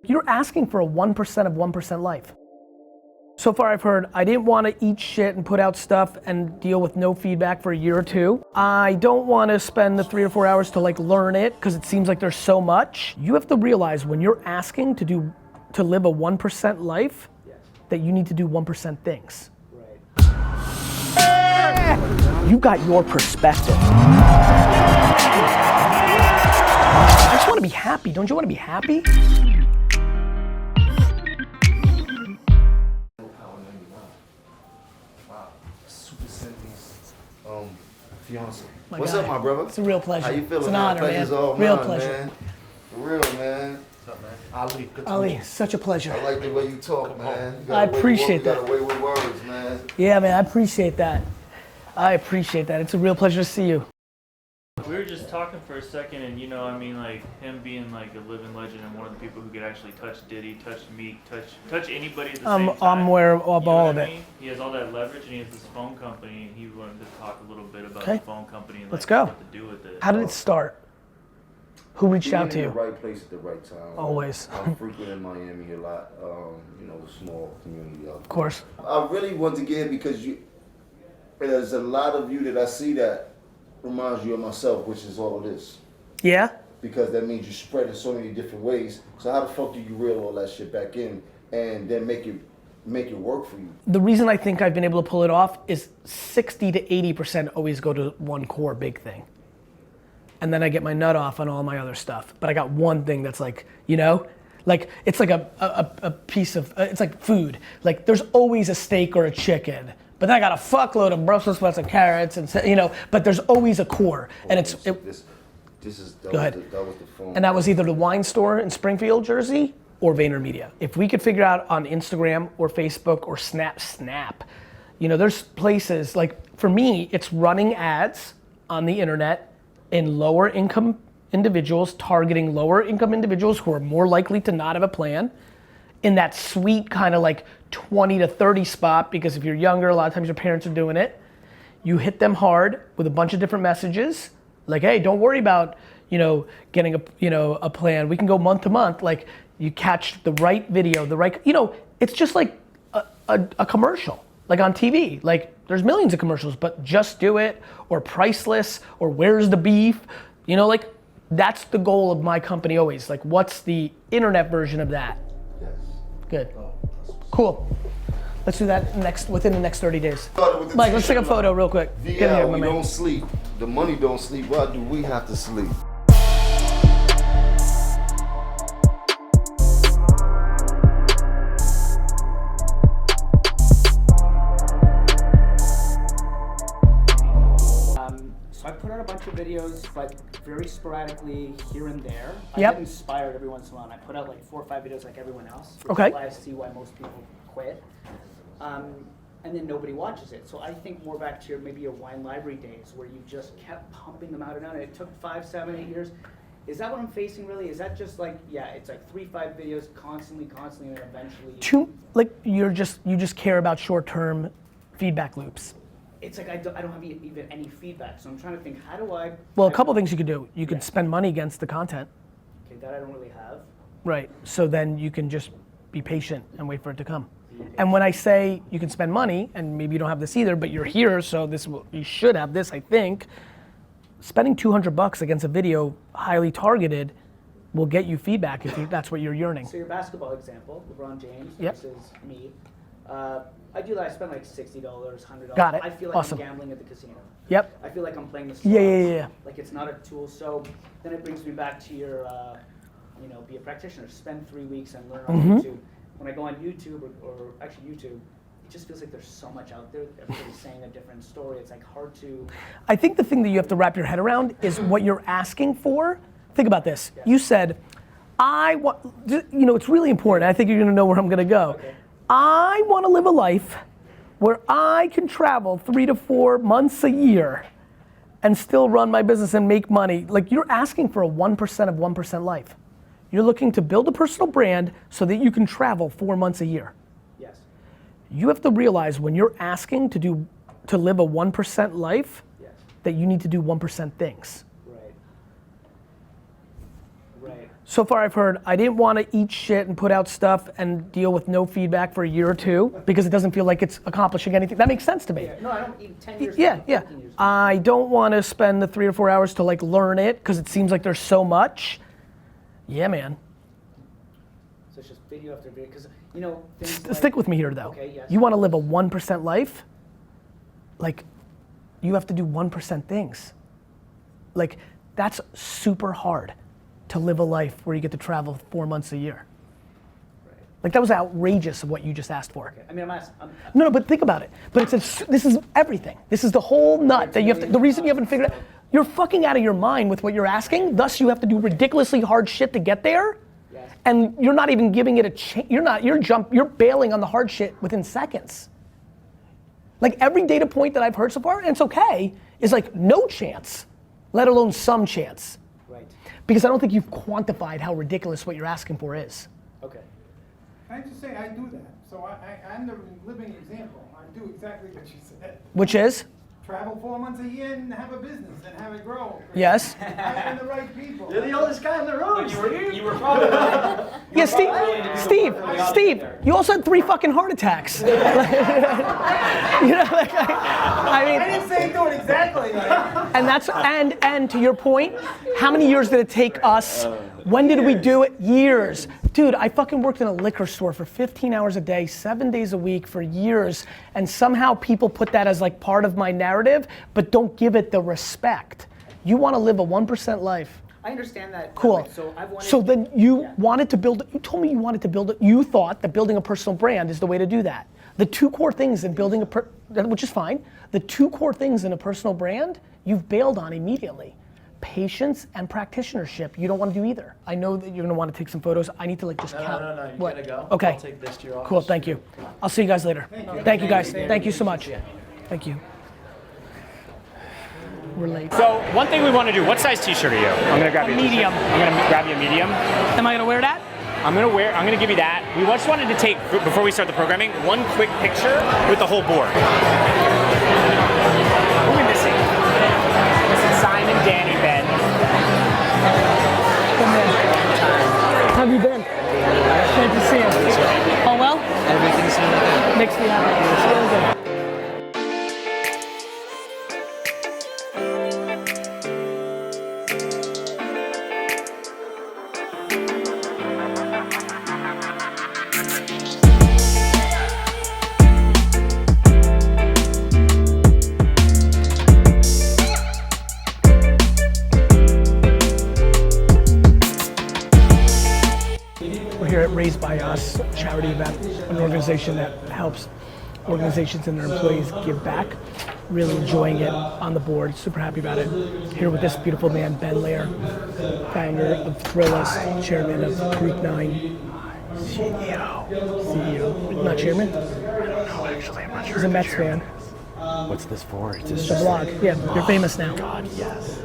You're asking for a 1% of 1% life. So far I've heard, I didn't want to eat shit and put out stuff and deal with no feedback for a year or two. I don't want to spend the 3 or 4 hours to like learn it because it seems like there's so much. You have to realize when you're asking to live a 1% life, that you need to do 1% things. Right. You got your perspective. I just want to be happy. Don't you want to be happy? Fiance. What's up, my brother? It's a real pleasure. How you feeling? It's an honor, man. Real pleasure. Man. For real, man. What's up, man? Ali, such a pleasure. I like the way you talk, man. I appreciate that. You got a way with words, man. Yeah, man, I appreciate that. I appreciate that. It's a real pleasure to see you. We were just talking for a second, and you know, I mean, like him being like a living legend and one of the people who could actually touch Diddy, touch Meek, touch anybody at the same time. I'm aware of all of it. He has all that leverage, and he has this phone company. And he wanted to talk a little bit about the phone company and let's go. What to do with it. How did it start? Who reached out to you? In the right place at the right time. Always. I'm frequent in Miami a lot. You know, a small community. Of course. I really want to get because there's a lot of you that I see that reminds you of myself, which is all of this. Yeah? Because that means you spread in so many different ways. So how the fuck do you reel all that shit back in and then make it work for you? The reason I think I've been able to pull it off is 60 to 80% always go to one core big thing. And then I get my nut off on all my other stuff. But I got one thing that's like, you know, like it's like a piece of, it's like food. Like there's always a steak or a chicken. But then I got a fuckload of Brussels sprouts and carrots and, you know, but there's always a core. And that was the phone. And that was either the wine store in Springfield, Jersey, or VaynerMedia. If we could figure out on Instagram or Facebook or Snap, you know, there's places like, for me, it's running ads on the internet in lower income individuals, targeting lower income individuals who are more likely to not have a plan, in that sweet kind of like 20 to 30 spot, because if you're younger, a lot of times your parents are doing it. You hit them hard with a bunch of different messages, like, hey, don't worry about, you know, getting a plan. We can go month to month. Like, you catch the right video, the right, you know, it's just like a commercial, like on TV. Like, there's millions of commercials, but just do it, or priceless, or where's the beef? You know, like, that's the goal of my company always. Like, what's the internet version of that? Yes. Good. Cool. Let's do that within the next 30 days. Mike, let's take a photo real quick. We don't sleep. The money don't sleep. Why do we have to sleep? So I put out a bunch of videos, but very sporadically here and there. I Yep. get inspired every once in a while. I put out like 4 or 5 videos like everyone else. Which Okay. is why I see why most people quit. And then nobody watches it. So I think more back to maybe your wine library days where you just kept pumping them out and out. And it took 5, 7, 8 years. Is that what I'm facing really? Is that just like, yeah, it's like 3, 5 videos constantly, and then eventually. Like you just care about short-term feedback loops. It's like I don't have even any feedback. So I'm trying to think, how do I? Well, a couple things you could do. You could spend money against the content. Okay, that I don't really have. Right. So then you can just be patient and wait for it to come. And when I say you can spend money, and maybe you don't have this either, but you're here, so you should have this, I think. Spending $200 against a video highly targeted will get you feedback if that's what you're yearning. So your basketball example, LeBron James versus me. I do that. I spend like $60, $100. Got it. I feel like Awesome. I'm gambling at the casino. Yep. I feel like I'm playing the slots. Yeah. Like it's not a tool. So then it brings me back to your, be a practitioner. Spend 3 weeks and learn on YouTube. When I go on YouTube or actually YouTube, it just feels like there's so much out there. Everybody's saying a different story. It's like hard to. I think the thing that you have to wrap your head around is what you're asking for. Think about this. Yeah. You said, it's really important. I think you're gonna know where I'm gonna go. Okay. I wanna live a life where I can travel 3 to 4 months a year and still run my business and make money. Like, you're asking for a 1% of 1% life. You're looking to build a personal brand so that you can travel 4 months a year. Yes. You have to realize when you're asking to live a 1% life, that you need to do 1% things. Right. Right. So far I've heard, I didn't want to eat shit and put out stuff and deal with no feedback for a year or two because it doesn't feel like it's accomplishing anything. That makes sense to me. Yeah. No, I don't even 10 years. Yeah, 15 yeah. years. I don't want to spend the 3 or 4 hours to like learn it because it seems like there's so much. Yeah, man. So it's just video after video, because you know things like, Stick with me here though. Okay, yes. You want to live a 1% life? Like, you have to do 1% things. Like, that's super hard to live a life where you get to travel 4 months a year. Right. Like, that was outrageous of what you just asked for. Okay. I mean, No, but think about it. But this is everything. This is the whole nut that you have to, the reason you haven't figured out, you're fucking out of your mind with what you're asking, thus you have to do ridiculously hard shit to get there. Yes. And you're not even giving it a chance, you're bailing on the hard shit within seconds. Like every data point that I've heard so far, and it's okay, is like no chance, let alone some chance. right. Because I don't think you've quantified how ridiculous what you're asking for is. Okay. Can I just say I do that? So I'm the living example. I do exactly what you said. Which is? Travel 4 months a year and have a business and have it grow. Yes. Hiring the right people. You're the oldest guy in the room. You were probably right. Yeah, Steve, you also had 3 fucking heart attacks. You know, like, I mean, I didn't say do it exactly. and that's, and to your point, how many years did it take us? When did we do it? Years. Dude, I fucking worked in a liquor store for 15 hours a day, 7 days a week for years, and somehow people put that as like part of my narrative, but don't give it the respect. You want to live a 1% life. I understand that. Cool. So I've wanted. So then you Yeah. wanted to build, you told me you wanted to build it, you thought that building a personal brand is the way to do that. The 2 core things in building which is fine, the 2 core things in a personal brand, you've bailed on immediately. Patience and practitionership, you don't want to do either. I know that you're going to want to take some photos. I need to like just count. No, you What? gotta go. Okay. I'll take this to your office. Cool, thank you. I'll see you guys later. Thank you guys. Thank you so much. Thank you. We're late. So one thing we want to do, what size t-shirt are you? I'm gonna grab you a t-shirt. Medium. I'm gonna grab you a medium. Am I going to wear that? I'm gonna give you that. We just wanted to take, before we start the programming, one quick picture with the whole board. Who are we missing? Missing Simon, Danny, Ben. How have you been? Good to see you. Oh well? Everything's really good. Makes me happy. It's really good. We're here at Raised by Us, a charity event, an organization that helps organizations and their employees give back. Really enjoying it on the board, super happy about it. Here with this beautiful man, Ben Lair, founder of Thrillist, chairman of Group 9, CEO, not chairman? I don't know actually, I'm not sure. He's a Mets fan. What's this for? It's It's a blog, yeah, you're famous now. God, yes.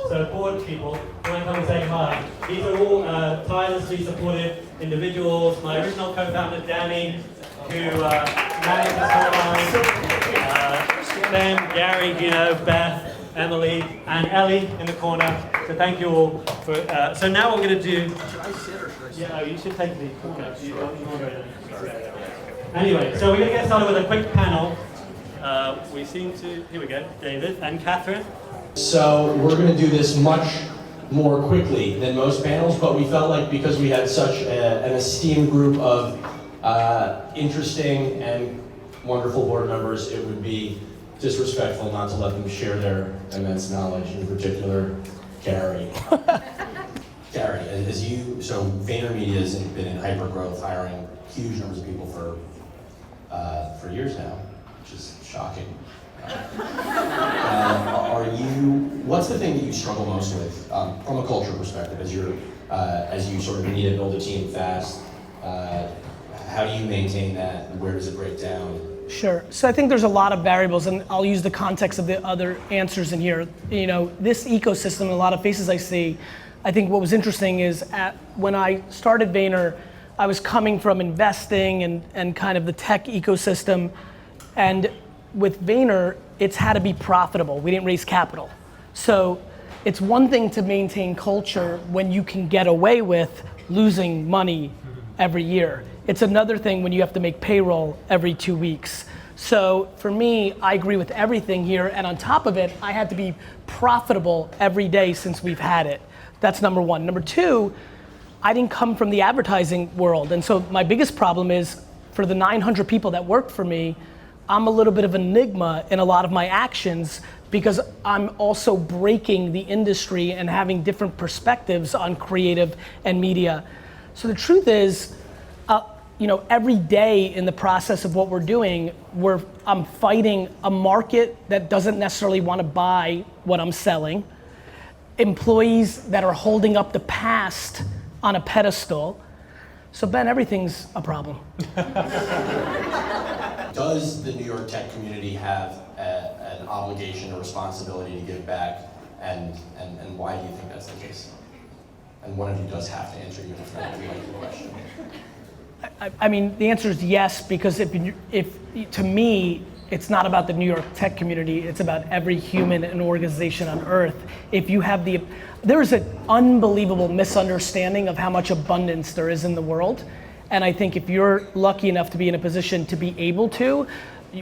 So board people, when I come and say hi, these are all tirelessly supportive individuals. My original co-founder Danny, who managed this whole line, Ben, Gary, Beth, Emily, and Ellie in the corner. So thank you all for. So now what we're going to do. Should I sit or should I sit? Yeah, you should take the. Okay. Anyway, so we're going to get started with a quick panel. We seem to. Here we go, David and Catherine. So we're going to do this much more quickly than most panels, but we felt like because we had such an esteemed group of interesting and wonderful board members, it would be disrespectful not to let them share their immense knowledge, in particular, Gary. Gary, so VaynerMedia has been in hyper-growth, hiring huge numbers of people for years now, which is shocking. What's the thing that you struggle most with from a culture perspective as you sort of need to build a team fast? How do you maintain that? Where does it break down? Sure. So I think there's a lot of variables, and I'll use the context of the other answers in here. This ecosystem, a lot of faces I see, I think what was interesting is when I started Vayner, I was coming from investing and kind of the tech ecosystem, and with Vayner, it's had to be profitable. We didn't raise capital. So it's one thing to maintain culture when you can get away with losing money every year. It's another thing when you have to make payroll every 2 weeks. So for me, I agree with everything here, and on top of it, I had to be profitable every day since we've had it. That's number one. Number two, I didn't come from the advertising world, and so my biggest problem is for the 900 people that work for me, I'm a little bit of an enigma in a lot of my actions because I'm also breaking the industry and having different perspectives on creative and media. So the truth is, every day in the process of what we're doing, I'm fighting a market that doesn't necessarily want to buy what I'm selling, employees that are holding up the past on a pedestal. So Ben, everything's a problem. Does the New York tech community have an obligation or responsibility to give back, and why do you think that's the case? And one of you does have to answer, even if not you like the question. I mean, the answer is yes, because if to me, it's not about the New York tech community, it's about every human and organization on earth. If you have there's an unbelievable misunderstanding of how much abundance there is in the world. And I think if you're lucky enough to be in a position to be able to,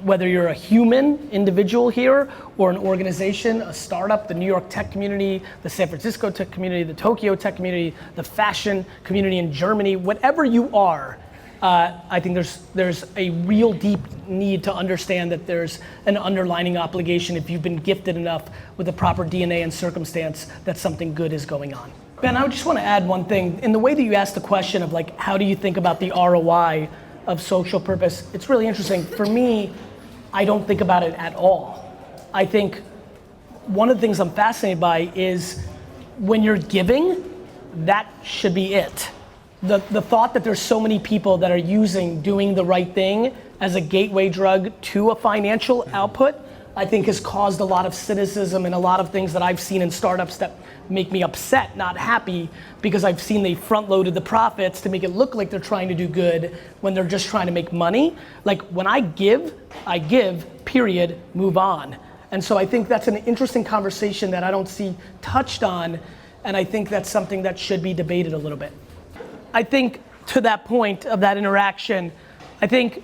whether you're a human individual here or an organization, a startup, the New York tech community, the San Francisco tech community, the Tokyo tech community, the fashion community in Germany, whatever you are, I think there's a real deep need to understand that there's an underlining obligation if you've been gifted enough with the proper DNA and circumstance that something good is going on. Ben, I just want to add one thing. In the way that you asked the question of like, how do you think about the ROI of social purpose, it's really interesting. For me, I don't think about it at all. I think one of the things I'm fascinated by is when you're giving, that should be it. The thought that there's so many people that are using doing the right thing as a gateway drug to a financial output, I think has caused a lot of cynicism and a lot of things that I've seen in startups that make me upset, not happy, because I've seen they front loaded the profits to make it look like they're trying to do good when they're just trying to make money. Like when I give, period, move on. And so I think that's an interesting conversation that I don't see touched on, and I think that's something that should be debated a little bit. I think to that point of that interaction, I think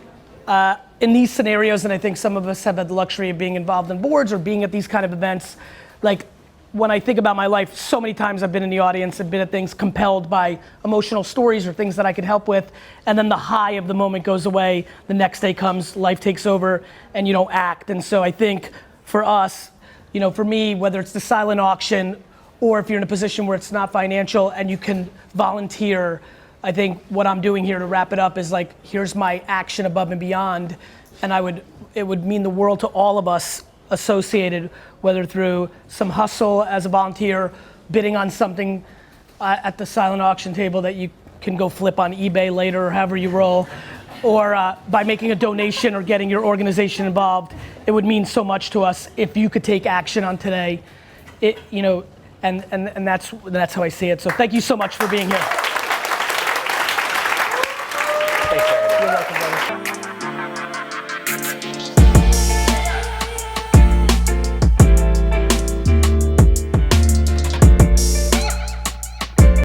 in these scenarios, and I think some of us have had the luxury of being involved in boards or being at these kind of events, like when I think about my life, so many times I've been in the audience and been at things compelled by emotional stories or things that I could help with, and then the high of the moment goes away, the next day comes, life takes over, and you don't act. And so I think for us, for me, whether it's the silent auction or if you're in a position where it's not financial and you can volunteer, I think what I'm doing here to wrap it up is like, here's my action above and beyond, and it would mean the world to all of us associated, whether through some hustle as a volunteer, bidding on something at the silent auction table that you can go flip on eBay later or however you roll, or by making a donation or getting your organization involved. It would mean so much to us if you could take action on today. And that's how I see it. So thank you so much for being here.